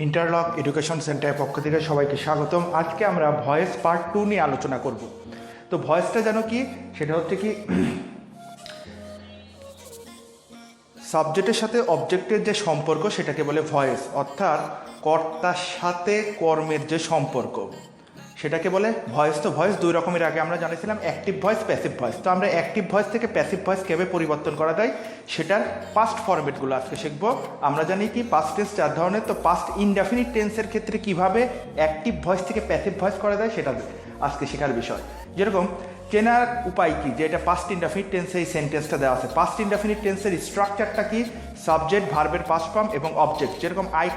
Interlock education সেন্টারের পক্ষ থেকে সবাইকে স্বাগতম। আজকে আমরা ভয়েস পার্ট 2 নিয়ে আলোচনা করব। তো ভয়েসটা জানো কি, সেটা হচ্ছে কি সাবজেক্টের সাথে অবজেক্টের যে সম্পর্ক সেটাকে বলে ভয়েস, অর্থাৎ কর্তার সাথে কর্মের যে সম্পর্ক সেটাকে বলে ভয়েস। তো ভয়েস দুই রকমের আগে আমরা জানিয়েছিলাম, অ্যাক্টিভ ভয়েস, প্যাসিভ ভয়েস। তো আমরা অ্যাক্টিভ ভয়েস থেকে প্যাসিভ ভয়েস কীভাবে পরিবর্তন করা যায় সেটার পাস্ট ফরম্যাটগুলো আজকে শিখব। আমরা জানি কি পাস্ট টেন্স 4 ধরনের, তো পাস্ট ইনডেফিনিট টেন্সের ক্ষেত্রে কিভাবে অ্যাক্টিভ ভয়েস থেকে প্যাসিভ ভয়েস করা যায় সেটা আজকে শেখার বিষয়। যেরকম চেনার উপায় কি, যে এটা পাস্ট ইনডেফিনিট টেন্সে এই সেন্টেন্সটা দেওয়া আছে। পাস্ট ইনডেফিনিট টেন্সের স্ট্রাকচারটা কি, সাবজেক্ট, ভার্বের পাস্ট ফর্ম এবং অবজেক্ট। যেরকম I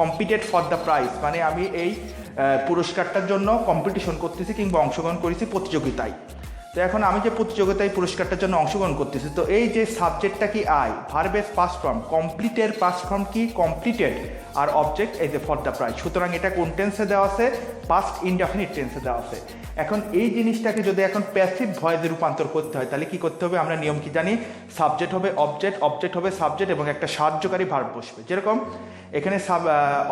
competed for the prize, মানে আমি এই পুরস্কারটার জন্য কম্পিটিশন করতেছি কিংবা অংশগ্রহণ করেছি প্রতিযোগিতায়। তো এখন আমি যে প্রতিযোগিতায় পুরস্কারটার জন্য অংশগ্রহণ করতেছি, তো এই যে সাবজেক্টটা কি আই, ভার্বের পাস্ট ফর্ম, কমপ্লিটের পাস্ট ফর্ম কি কমপ্লিটেড, আর অবজেক্ট এই যে ফর দ্য প্রাইজ। সুতরাং এটা কোন টেন্সে দেওয়া আছে, পাস্ট ইনডেফিনিট টেন্সে দেওয়া আছে। এখন এই জিনিসটাকে যদি এখন প্যাসিভ ভয়েসে রূপান্তর করতে হয় তাহলে কি করতে হবে, আমরা নিয়ম কি জানি, সাবজেক্ট হবে অবজেক্ট, অবজেক্ট হবে সাবজেক্ট এবং একটা সাহায্যকারী ভার্ব বসবে। যেরকম এখানে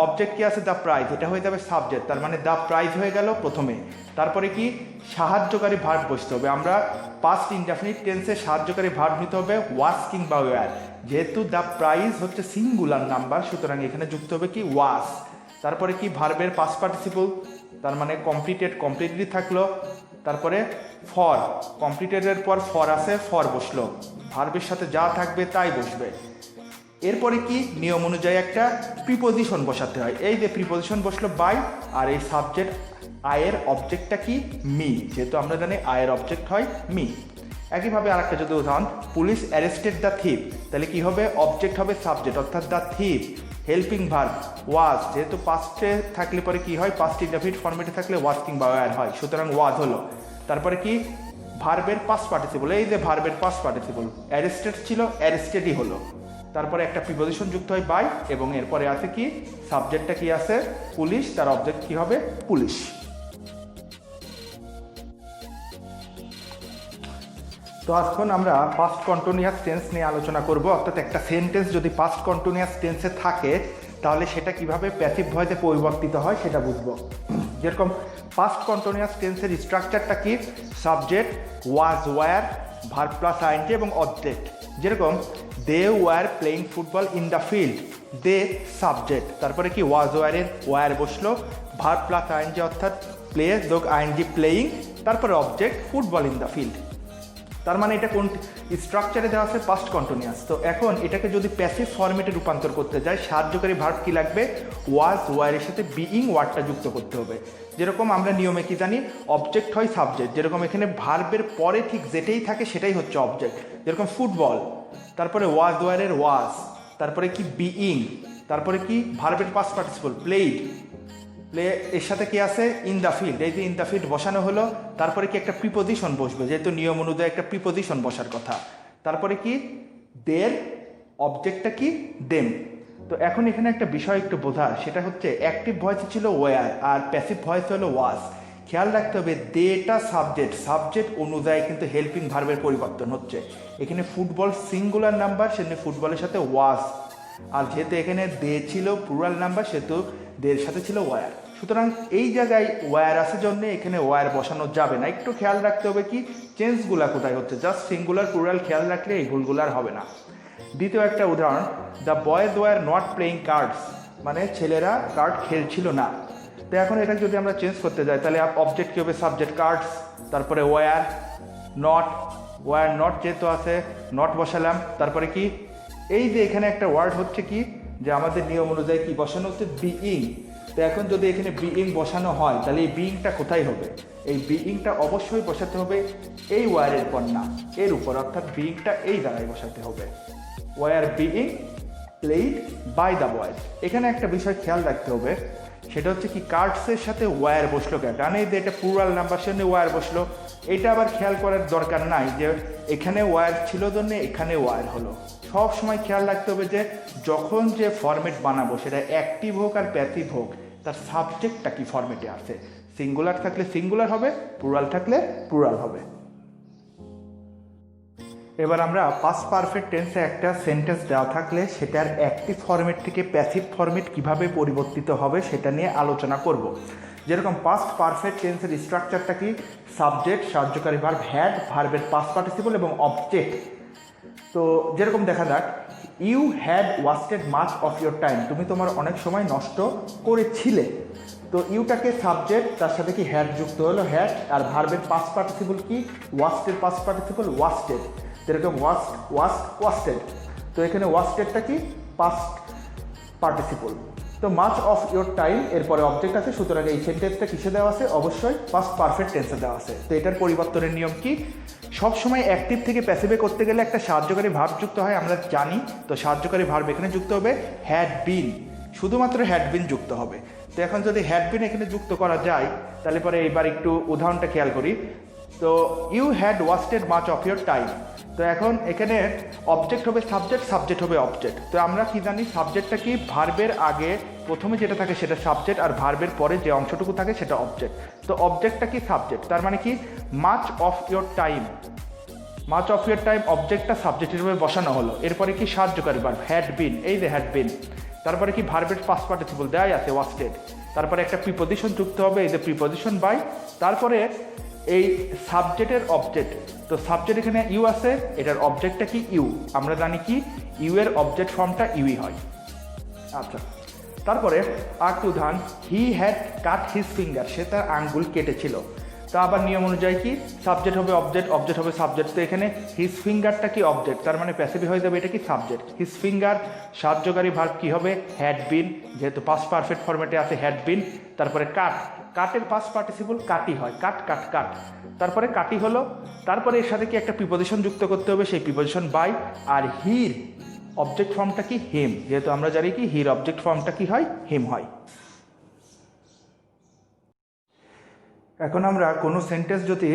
অবজেক্ট কি আছে, দ্য প্রাইজ, এটা হয়ে যাবে সাবজেক্ট, তার মানে দ্য প্রাইজ হয়ে গেল প্রথমে। তারপরে কি সাহায্যকারী ভার্ব বসতে হবে। আমরা পাস্ট ইনডেফিনিট টেন্সে সাহায্যকারী ভার্ব নিতে হবে ওয়াজ কিংবা ওয়্যার। যেহেতু দ্য প্রাইজ হচ্ছে সিঙ্গুলার নাম্বার, সুতরাং এখানে যুক্ত হবে কি ওয়াজ। তারপরে কি ভার্বের পাস্ট পার্টিসিপল, তার মানে কমপ্লিটেড, কমপ্লিটলি থাকলো। তারপরে ফর, কমপ্লিটেডের পর ফর আছে, ফর বসলো, ভার্বের সাথে যা থাকবে তাই বসবে। এরপরে কি নিয়ম অনুযায়ী একটা প্রিপোজিশন বসাতে হয়। এই যে প্রিপোজিশন বসলো বাই, আর এই সাবজেক্ট আয়ের অবজেক্টটা কি মি, যেহেতু আমরা জানি আয়ের অবজেক্ট হয় মি। একইভাবে আর একটা যদি উদাহরণ, পুলিশ অ্যারেস্টেড দ্য থিপ, তাহলে কি হবে, অবজেক্ট হবে সাবজেক্ট অর্থাৎ the thief, helping verb was, যেহেতু পাস্টে থাকলে পরে কি হয়, পাস্ট ইনডেফিনিট ফরম্যাটে থাকলে ওয়াজ কিংবা ওয়্যার হয়, সুতরাং ওয়াজ হলো। তারপরে কি ভার্বের পাস্ট পার্টিসিপল, এই যে ভার্বের পাস্ট পার্টিসিপল, অ্যারেস্টেড ছিল অ্যারেস্টেডই হলো। তারপরে একটা প্রিপোজিশন যুক্ত হয় বাই, এবং এরপরে আছে কি সাবজেক্টটা কি আছে পুলিশ, তার অবজেক্ট কি হবে পুলিশ। তো এখন আমরা পাস্ট কন্টিনিউয়াস টেন্স নিয়ে আলোচনা করব, অর্থাৎ একটা সেন্টেন্স যদি পাস্ট কন্টিনিউয়াস টেন্সে থাকে তাহলে সেটা কিভাবে প্যাসিভ ভয়েসে পরিবর্তিত হয় সেটা বুঝবো। যেরকম পাস্ট কন্টিনিউয়াস টেন্সের স্ট্রাকচারটা কি, subject was were, verb plus ING এবং অবজেক্ট। যেরকম they were playing football in the field, they subject, তারপরে কি ওয়াজ ওয়ারের ওয়ার বসলো, ভার্ব প্লাস আইএনজি অর্থাৎ প্লে যোগ আইএনজি প্লেইং, তারপরে object football in the field. তার মানে এটা কোন স্ট্রাকচারে দেওয়া আছে, পাস্ট কন্টিনিউয়াস। তো এখন এটাকে যদি প্যাসিভ ফরম্যাটে রূপান্তর করতে যায়, সাহায্যকারী ভার্ব কি লাগবে, ওয়াজ ওয়ারের সাথে বিইং ওয়ার্ডটা যুক্ত করতে হবে। যেরকম আমরা নিয়মে কি জানি, অবজেক্ট হয় সাবজেক্ট, যেরকম এখানে ভার্বের পরে ঠিক যেটাই থাকে সেটাই হচ্ছে অবজেক্ট। যেরকম ফুটবল, তারপরে ওয়াজ ওয়ারের ওয়াজ, তারপরে কি বিইং, তারপরে কি ভার্বের পাস্ট পার্টিসিপল প্লেইড, প্লে এর সাথে কি আছে ইন দ্য ফিল্ড, এই যে ইন দ্য ফিল্ড বসানো হলো। তারপরে কি একটা প্রিপোজিশন বসবে, যেহেতু নিয়ম অনুযায়ী একটা প্রিপোজিশন বসার কথা। তারপরে কি দের অবজেক্টটা কি দেম। তো এখন এখানে একটা বিষয় একটু বোঝার, সেটা হচ্ছে অ্যাক্টিভ ভয়েস ছিল ওয়্যার আর প্যাসিভ ভয়েস হলো ওয়াজ। খেয়াল রাখতে হবে দেটা সাবজেক্ট, সাবজেক্ট অনুযায়ী কিন্তু হেল্পিং ভার্বের পরিবর্তন হচ্ছে। এখানে ফুটবল সিঙ্গুলার নাম্বার, সেখানে ফুটবলের সাথে ওয়াজ, আর যেহেতু এখানে দে ছিল প্লুরাল নাম্বার সেহেতু দের সাথে ছিল ওয়্যার। সুতরাং এই জায়গায় ওয়্যার আছে জন্য এখানে ওয়্যার বসানো যাবে না। একটু খেয়াল রাখতে হবে কি চেঞ্জগুলা কোথায় হচ্ছে, জাস্ট সিঙ্গুলার প্লুরাল খেয়াল রাখলে এই ভুলগুলার হবে না। দ্বিতীয় একটা উদাহরণ, the boys wire not playing cards, মানে ছেলেরা কার্ড খেলছিল না। তো এখন এটা যদি আমরা চেঞ্জ করতে যাই তাহলে অবজেক্ট কি হবে, সাবজেক্ট কার্ডস, তারপরে ওয়্যার নট, ওয়্যার নট যেহেতু আছে নট বসালাম। তারপরে কি এই যে এখানে একটা ওয়ার্ড হচ্ছে কি, যে আমাদের নিয়ম অনুযায়ী কি বসানো হচ্ছে বিইং। তো এখন যদি এখানে বিইং বসানো হয় তাহলে এই বিইংটা কোথায় হবে, এই বিইংটা অবশ্যই বসাতে হবে এই ওয়্যারের পর না এর উপর, অর্থাৎ বিইংটা এই জায়গায় বসাতে হবে, were being played by the boys. এখানে একটা বিষয় খেয়াল রাখতে হবে, সেটা হচ্ছে কি কার্ডসের সাথে ওয়্যার বসলো কেন, কারণ এই যে এটা প্লুরাল নাম্বার সেখানে ওয়্যার বসলো। এটা আবার খেয়াল করার দরকার নাই যে এখানে ওয়্যার ছিল জন্য এখানে ওয়্যার হলো। সব সময় খেয়াল রাখতে হবে যে যখন যে ফরম্যাট বানাবো সেটা অ্যাক্টিভ হোক আর প্যাসিভ হোক, তার সাবজেক্টটা কি ফরম্যাটে আছে। সিঙ্গুলার থাকলে সিঙ্গুলার হবে, প্লুরাল থাকলে প্লুরাল হবে। এবার আমরা পাস্ট পারফেক্ট টেন্সে একটা সেন্টেন্স দেওয়া থাকলে সেটার অ্যাক্টিভ ফরম্যাট থেকে প্যাসিভ ফরম্যাট কিভাবে পরিবর্তিত হবে সেটা নিয়ে আলোচনা করব। যেরকম পাস্ট পারফেক্ট টেন্সের স্ট্রাকচারটা কি, সাবজেক্ট, সাহায্যকারী ভার্ব, হ্যাড, ভার্বের পাস্ট পার্টিসিপল এবং অবজেক্ট। তো যেরকম দেখা যাক, you had wasted much of your time, তুমি তোমার অনেক সময় নষ্ট করেছিলে। তো ইউটাকে সাবজেক্ট, তার সাথে কি হ্যাড যুক্ত হলো, হ্যাড, আর ভার্বের পাস্ট পার্টিসিপল কি, ওয়াস্টেড পাস্ট পার্টিসিপল ওয়াস্টেড। যেরকম ওয়াস্টেড, তো এখানে ওয়াস্টেডটা কি পাস্ট পার্টিসিপল। তো মাচ অফ ইয়োর টাইম এরপরে অবজেক্ট আছে, সুতরাং এই সেন্টেন্সটা কিসে দেওয়া আছে, অবশ্যই পাস্ট পারফেক্ট টেন্সে দেওয়া আছে। তো এটার পরিবর্তনের নিয়ম কি, সবসময় অ্যাক্টিভ থেকে প্যাসিভে করতে গেলে একটা সাহায্যকারী ভার্ব যুক্ত হয়, আমরা জানি। তো সাহায্যকারী ভার্ব এখানে যুক্ত হবে হ্যাড বিন, শুধুমাত্র হ্যাড বিন যুক্ত হবে। তো এখন যদি হ্যাড বিন এখানে যুক্ত করা যায়, তাহলে পরে এইবার একটু উদাহরণটা খেয়াল করি। তো you had wasted much of your time, তো এখন এখানে অবজেক্ট হবে সাবজেক্ট, সাবজেক্ট হবে অবজেক্ট। তো আমরা কি জানি, সাবজেক্টটা কি, ভার্বের আগে প্রথমে যেটা থাকে সেটা সাবজেক্ট, আর ভার্বের পরে যে অংশটুকু থাকে সেটা অবজেক্ট। তো অবজেক্টটা কি সাবজেক্ট, তার মানে কি much of your time, much of your time অবজেক্টটা সাবজেক্ট হিসেবে বসানো হলো। এরপরে কি সাহায্যকারী ভার্ব হ্যাড বিন, এই যে হ্যাড বিন। তারপরে কি ভার্বের পাস্ট পার্টিসিপল দেওয়াই আছে ওয়াস্টেড। তারপরে একটা প্রিপজিশন যুক্ত হবে, এই যে প্রিপজিশন বাই। তারপরে এই সাবজেক্টের অবজেক্ট, তো সাবজেক্ট এখানে ইউ আছে, এটার অবজেক্টটা কি ইউ, আমরা জানি কি ইউ এর অবজেক্ট ফর্মটা ইউই হয়। আচ্ছা, তারপরে আর টু ধান, he had cut his finger, সে তার আঙ্গুল কেটেছিল। তো আবার নিয়ম অনুযায়ী কি সাবজেক্ট হবে অবজেক্ট, অবজেক্ট হবে সাবজেক্ট। তো এখানে হিজ ফিঙ্গারটা কি অবজেক্ট, তার মানে প্যাসিভ হয়ে যাবে, এটা কি সাবজেক্ট। হিজ ফিঙ্গার, সাহায্যকারী ভার্ব কি হবে হ্যাড বিন, যেহেতু পাস্ট পারফেক্ট ফরম্যাটে আছে হ্যাড বিন। তারপরে কাট, কাটের পাস্ট পার্টিসিপল কাটি হয়, কাট কাট কাট। তারপরে কাটি হলো, তারপরে এর সাথে কি একটা প্রিপজিশন যুক্ত করতে হবে, সেই প্রিপজিশন বাই। আর হির অবজেক্ট ফর্মটা কি হিম, যেহেতু আমরা জানি কি হির অবজেক্ট ফর্মটা কি হয় হিম হয়। এখন আমরা কোনো সেন্টেন্স যদি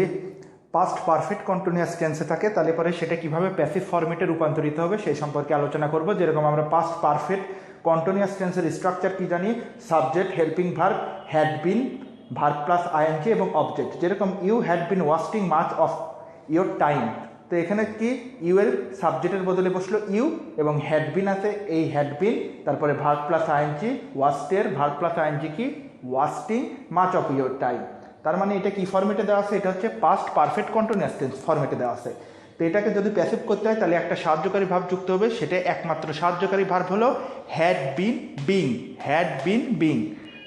পাস্ট পারফেক্ট কন্টিনিউয়াস টেন্সে থাকে, তাহলে পরে সেটা কিভাবে প্যাসিভ ফরম্যাটে রূপান্তরিত হবে সেই সম্পর্কে আলোচনা করব। যেরকম আমরা পাস্ট পারফেক্ট কন্টিনিউয়াস টেন্সের স্ট্রাকচার কি জানি, subject, helping verb, had been, verb plus ING এবং অবজেক্ট। যেরকম you had been wasting much of your time, তো এখানে কি ইউ এর সাবজেক্টের বদলে বসলো ইউ, এবং হ্যাড বিন আছে, এই হ্যাড বিন, তারপরে ভার্ব প্লাস আইএনজি, ওয়াস্টের ভার্ব প্লাস আইএনজি কি wasting much of your time. তার মানে এটা কি ফরম্যাটে দেওয়া আছে, এটা হচ্ছে পাস্ট পারফেক্ট কন্টিনিউয়াস টেন্স ফরম্যাটে দেওয়া আছে। তো এটাকে যদি প্যাসিভ করতে হয় তাহলে একটা সাহায্যকারী ভার্ব যুক্ত হবে, সেটা একমাত্র সাহায্যকারী ভার্ব হলো had been being, had been being.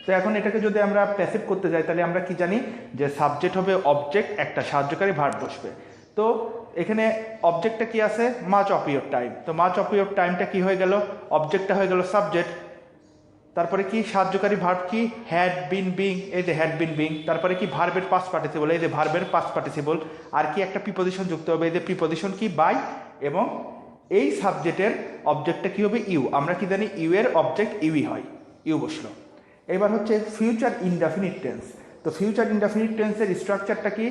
তো এখন এটাকে যদি আমরা প্যাসিভ করতে যাই তাহলে আমরা কি জানি যে সাবজেক্ট হবে অবজেক্ট, একটা সাহায্যকারী ভার্ব বসবে। তো এখানে অবজেক্টটা কি আছে মাচ অফ ইয়োর টাইম, তো মাচ অফ ইয়োর টাইমটা কি হয়ে গেল, অবজেক্টটা হয়ে গেল সাবজেক্ট। তারপরে কি সাহায্যকারী ভার্ব কি হ্যাড বিন বিং, এই যে হ্যাড বিন বিং। তারপরে কি ভার্বের পাস্ট পার্টিসিপল, এই যে ভার্বের পাস্ট পার্টিসিপল। আর কি একটা প্রিপজিশন যুক্ত হবে, এই যে প্রিপজিশন কি বাই, এবং এই সাবজেক্টের অবজেক্টটা কি হবে ইউ, আমরা কি জানি ইউ এর অবজেক্ট ইউই হয়, ইউ বসলো। এবার হচ্ছে ফিউচার ইনডেফিনিট টেন্স। তো ফিউচার ইনডেফিনিট টেন্সের স্ট্রাকচারটা কি,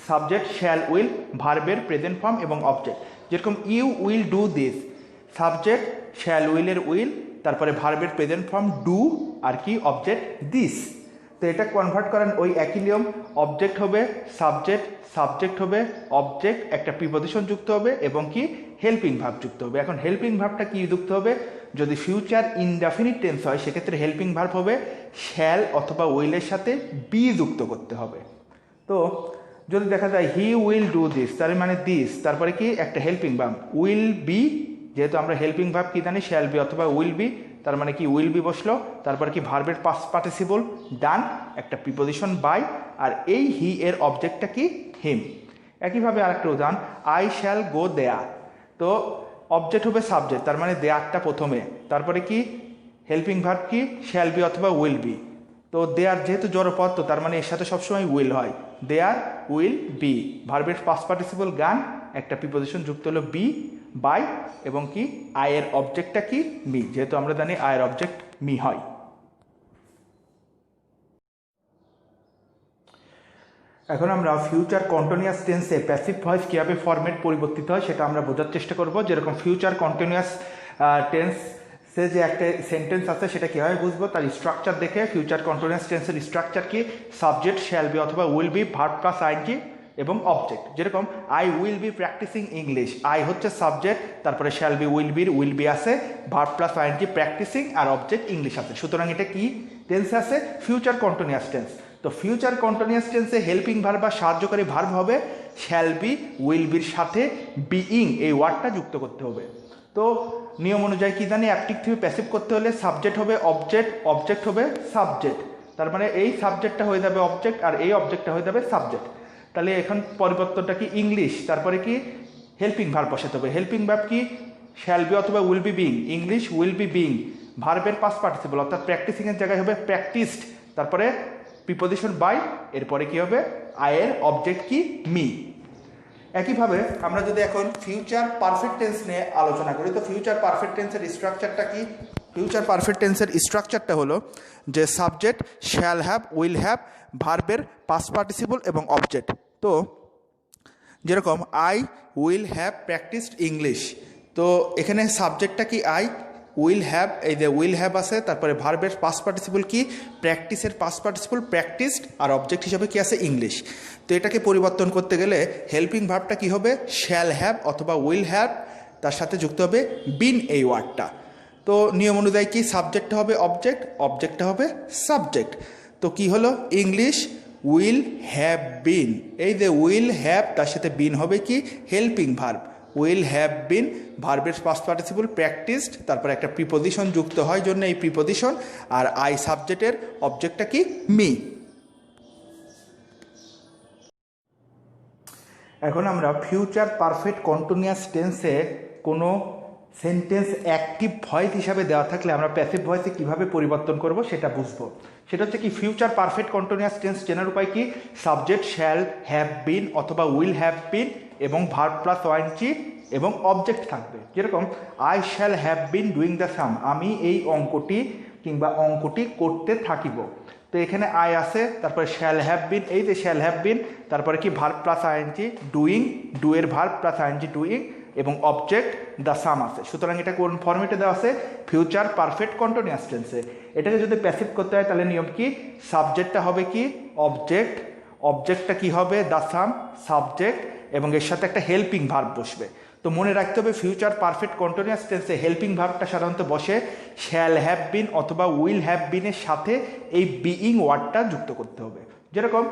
সাবজেক্ট, শ্যাল, উইল, ভার্বের প্রেজেন্ট ফর্ম এবং অবজেক্ট। যেরকম you will do this, subject, shall উইলের উইল, তারপরে ভার্বের প্রেজেন্ট ফর্ম ডু, আর কি অবজেক্ট দিস। তো এটা কনভার্ট করেন ওই একই নিয়ম, অবজেক্ট হবে সাবজেক্ট, সাবজেক্ট হবে অবজেক্ট, একটা প্রিপজিশন যুক্ত হবে এবং কি হেল্পিং ভার্ব যুক্ত হবে। এখন হেল্পিং ভার্বটা কি যুক্ত হবে, যদি ফিউচার ইনডেফিনিট টেন্স হয় সেক্ষেত্রে হেল্পিং ভার্ব হবে শ্যাল অথবা উইলের সাথে বি যুক্ত করতে হবে। তো যদি দেখা যায় হি উইল ডু দিস, তার মানে দিস, তারপরে কি একটা হেল্পিং ভার্ব উইল বি, যেহেতু আমরা হেল্পিং ভার্ব কি জানি শ্যাল বি অথবা উইল বি, তার মানে কি উইল বি বসলো। তারপরে কি ভার্বের পাস্ট পার্টিসিপল ডান, একটা প্রিপজিশন বাই, আর এই হি এর অবজেক্টটা কি হিম। একইভাবে আরেকটা উদাহরণ, আই শ্যাল গো দেয়ার, তো অবজেক্ট হবে সাবজেক্ট, তার মানে দেয়ারটা প্রথমে, তারপরে কি হেল্পিং ভার্ব কি শ্যাল বি অথবা উইল বি। তো দেয়ার যেহেতু জড়পদ, তো তার মানে এর সাথে সবসময় উইল হয়, দেয়ার উইল বি। ভার্বের পাস্ট পার্টিসিপল গান, একটা প্রিপজিশন যুক্ত হলো বি বাই, এবং কি আয়ের অবজেক্টটা কি মি, যেহেতু আমরা জানি আয়ের অবজেক্ট মি হয়। এখন আমরা ফিউচার কন্টিনিউয়াস টেন্সে প্যাসিভ ভয়েস কীভাবে ফরম্যাট পরিবর্তিত হয় সেটা আমরা বোঝার চেষ্টা করব। যেরকম ফিউচার কন্টিনিউয়াস টেন্সে যে একটা সেন্টেন্স আছে সেটা কীভাবে বুঝবো, তার স্ট্রাকচার দেখে। ফিউচার কন্টিনিউয়াস টেন্সের স্ট্রাকচার কি, সাবজেক্ট শ্যাল বি অথবা will be, verb plus ING, এবং অবজেক্ট। যেরকম I will be practising English, I হচ্ছে সাবজেক্ট, তারপরে শ্যাল বি উইল বি আছে, ভার্ব প্লাস আইএনজি প্র্যাকটিসিং, আর অবজেক্ট ইংলিশ আছে। সুতরাং এটা কি টেন্সে আছে? Future continuous tense. তো ফিউচার কন্টিনিউয়াস টেন্সে হেল্পিং ভার্ব বা সাহায্যকারী ভার্ব হবে শ্যাল বি উইল বির সাথে বিইং এই ওয়ার্ডটা যুক্ত করতে হবে। তো নিয়ম অনুযায়ী কি জানি, অ্যাক্টিভ থেকে প্যাসিভ করতে হলে সাবজেক্ট হবে অবজেক্ট, অবজেক্ট হবে সাবজেক্ট, তার মানে এই সাবজেক্টটা হয়ে যাবে অবজেক্ট আর এই অবজেক্টটা হয়ে যাবে সাবজেক্ট। তাহলে এখন পরিবর্তনটা কি? ইংলিশ, তারপরে কি হেল্পিং ভার্ব বসাতে হবে। হেল্পিং ভার্ব কি? শ্যাল বি অথবা will be being, English will be being, ভার্বের পাস্ট পার্টিসিপল অর্থাৎ প্র্যাকটিসিং এর জায়গায় হবে প্র্যাকটিসড, তারপরে প্রিপোজিশন বাই, এরপরে কি হবে আয়ের অবজেক্ট কি মি। একইভাবে আমরা যদি এখন ফিউচার পারফেক্ট টেন্স নিয়ে আলোচনা করি, তো ফিউচার পারফেক্ট টেন্সের স্ট্রাকচারটা কি? ফিউচার পারফেক্ট টেন্সের স্ট্রাকচারটা হলো যে subject shall have, will have, ভার্বের পাস্ট পার্টিসিপল এবং অবজেক্ট। তো যেরকম I will have practised English, তো এখানে সাবজেক্টটা কি? আই, উইল হ্যাভ, এই যে উইল হ্যাভ আছে, তারপরে ভার্বের পাস্ট পার্টিসিপল কি? প্র্যাকটিসের পাস্ট পার্টিসিপল প্র্যাকটিসড, আর অবজেক্ট হিসাবে কি আছে? ইংলিশ। তো এটাকে পরিবর্তন করতে গেলে হেল্পিং ভার্বটা কি হবে? শ্যাল হ্যাভ অথবা উইল হ্যাভ, তার সাথে যুক্ত হবে বিন এই ওয়ার্ডটা। তো নিয়ম অনুযায়ী কি? সাবজেক্টটা হবে অবজেক্ট, অবজেক্টটা হবে সাবজেক্ট। তো কি হলো? ইংলিশ উইল হ্যাভ বিন, এই যে উইল হ্যাভ তার সাথে বিন হবে কি? হেল্পিং ভার্ব, উইল হ্যাভ বিন, ভার্বের পাস্ট পার্টিসিপল প্র্যাকটিসড, তারপরে একটা প্রিপোজিশন যুক্ত হয় জন্য এই প্রিপোজিশন, আর আই সাবজেক্টের অবজেক্টটা কি? মি। এখন আমরা ফিউচার পারফেক্ট কন্টিনিউয়াস টেন্সে কোনো সেন্টেন্স অ্যাক্টিভ ভয়েস হিসাবে দেওয়া থাকলে আমরা প্যাসিভ ভয়েসে কীভাবে পরিবর্তন করব সেটা বুঝবো। সেটা হচ্ছে কি? ফিউচার পারফেক্ট কন্টিনিউয়াস টেন্স চেনার উপায় কি? সাবজেক্ট শ্যাল হ্যাভ বিন অথবা উইল হ্যাভ বিন এবং ভার্ব প্লাস ওয়াইএনজি এবং অবজেক্ট থাকবে। যেরকম I shall have been doing the sum, আমি এই অঙ্কটি কিংবা অঙ্কটি করতে থাকিব। তো এখানে আই আছে, তারপরে শ্যাল হ্যাভ বিন, এই যে শ্যাল হ্যাভ বিন, তারপরে কি verb plus ING doing, do এর ভার্ব প্লাস আইএনজি ডুইং এবং অবজেক্ট দ্য সাম আছে। সুতরাং এটা কোন ফর্মেটে দেওয়া আছে? ফিউচার পারফেক্ট কন্টিনিউয়াস টেন্সে। এটাকে যদি প্যাসিভ করতে হয় তাহলে নিয়ম কি? সাবজেক্টটা হবে কি? অবজেক্ট, অবজেক্টটা কি হবে? দ্য সাম, সাবজেক্ট, এবং এর সাথে একটা হেল্পিং ভার্ব বসবে। তো মনে রাখতে হবে ফিউচার পারফেক্ট কন্টিনিউয়াস টেন্সে হেল্পিং ভার্বটা সাধারণত বসে শ্যাল হ্যাভ বিন অথবা উইল হ্যাভ বিনের সাথে এই বিইং ওয়ার্ডটা যুক্ত করতে হবে। যেরকম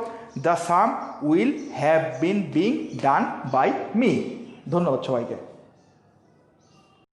the sum will have been being done by me. ধন্যবাদ সবাইকে।